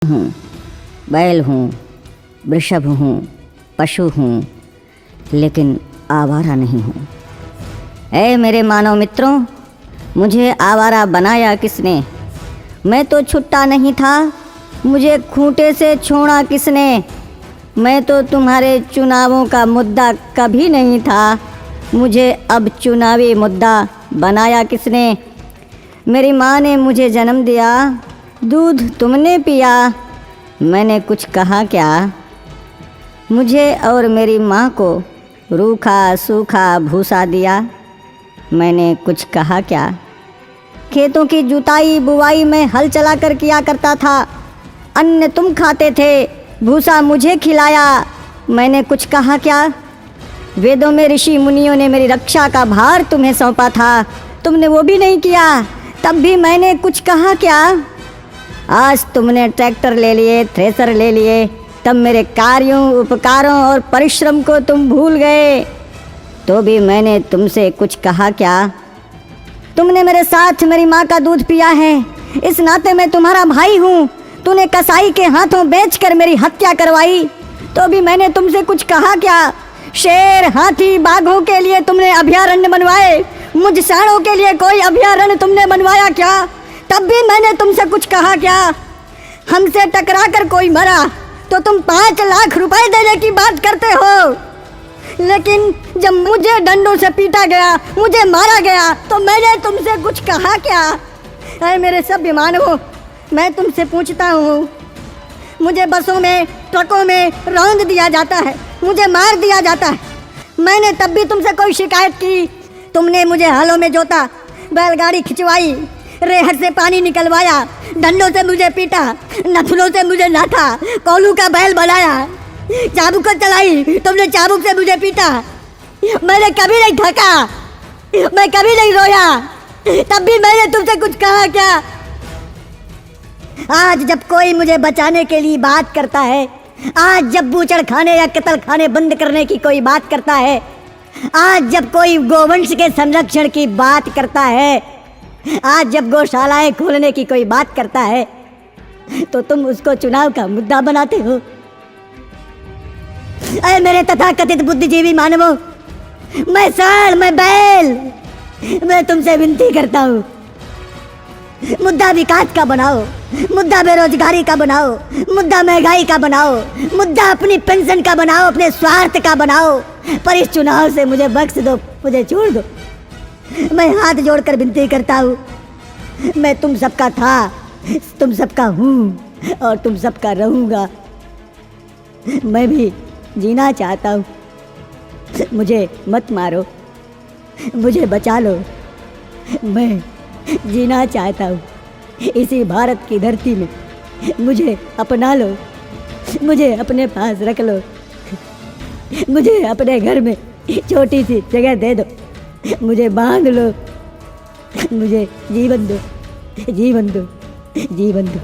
हूँ, बैल हूँ, वृषभ हूँ, पशु हूँ, लेकिन आवारा नहीं हूँ। ऐ मेरे मानव मित्रों, मुझे आवारा बनाया किसने? मैं तो छुट्टा नहीं था, मुझे खूंटे से छोड़ा किसने? मैं तो तुम्हारे चुनावों का मुद्दा कभी नहीं था, मुझे अब चुनावी मुद्दा बनाया किसने? मेरी माँ ने मुझे जन्म दिया, दूध तुमने पिया, मैंने कुछ कहा क्या? मुझे और मेरी माँ को रूखा सूखा भूसा दिया, मैंने कुछ कहा क्या? खेतों की जुताई बुवाई में हल चला कर किया करता था, अन्न तुम खाते थे, भूसा मुझे खिलाया, मैंने कुछ कहा क्या? वेदों में ऋषि मुनियों ने मेरी रक्षा का भार तुम्हें सौंपा था, तुमने वो भी नहीं किया, तब भी मैंने कुछ कहा क्या? आज तुमने ट्रैक्टर ले लिए, थ्रेसर ले लिए, तब मेरे कार्यों उपकारों और परिश्रम को तुम भूल गए, तो भी मैंने तुमसे कुछ कहा क्या? तुमने मेरे साथ मेरी माँ का दूध पिया है, इस नाते मैं तुम्हारा भाई हूँ। तूने कसाई के हाथों बेचकर मेरी हत्या करवाई, तो भी मैंने तुमसे कुछ कहा क्या? शेर हाथी बाघों के लिए तुमने अभयारण्य बनवाए, मुझ सांडों के लिए कोई अभयारण्य तुमने बनवाया क्या? तब भी मैंने तुमसे कुछ कहा क्या? हमसे टकरा कर कोई मरा तो तुम 5 लाख रुपए देने की बात करते हो, लेकिन जब मुझे डंडों से पीटा गया, मुझे मारा गया, तो मैंने तुमसे कुछ कहा क्या? अरे मेरे सभ्य मानवों, मैं तुमसे पूछता हूँ, मुझे बसों में ट्रकों में रौंद दिया जाता है, मुझे मार दिया जाता है, मैंने तब भी तुमसे कोई शिकायत की? तुमने मुझे हलों में जोता, बैलगाड़ी खिंचवाई, रेहड़ से पानी निकलवाया, डंडों से मुझे पीटा, नथनों से मुझे नाथा, कोलू का बैल बनाया, चाबुक चलाई, तुमने चाबुक से मुझे पीटा, मैंने कभी नहीं थका, मैं कभी नहीं रोया, तब भी मैंने तुमसे कुछ कहा क्या? आज जब कोई मुझे बचाने के लिए बात करता है, आज जब बूचड़ खाने या कत्ल खाने बंद करने की कोई बात करता है, आज जब कोई गोवंश के संरक्षण की बात करता है, आज जब गौशालाएं खोलने की कोई बात करता है, तो तुम उसको चुनाव का मुद्दा बनाते हो। अरे मेरे तथाकथित बुद्धिजीवी मानवों, मैं सांड, मैं बैल, मैं तुमसे विनती करता हूँ, मुद्दा विकास का बनाओ, मुद्दा बेरोजगारी का बनाओ, मुद्दा महंगाई का बनाओ, मुद्दा अपनी पेंशन का बनाओ, अपने स्वार्थ का बनाओ, पर इस चुनाव से मुझे बख्श दो, मुझे छोड़ दो। मैं हाथ जोड़कर विनती करता हूँ, मैं तुम सबका था, तुम सबका हूँ और तुम सबका रहूँगा। मैं भी जीना चाहता हूँ, मुझे मत मारो, मुझे बचा लो, मैं जीना चाहता हूँ इसी भारत की धरती में, मुझे अपना लो, मुझे अपने पास रख लो, मुझे अपने घर में छोटी सी जगह दे दो, मुझे बांध लो, मुझे जीवन दो, जीवन दो, जीवन दो।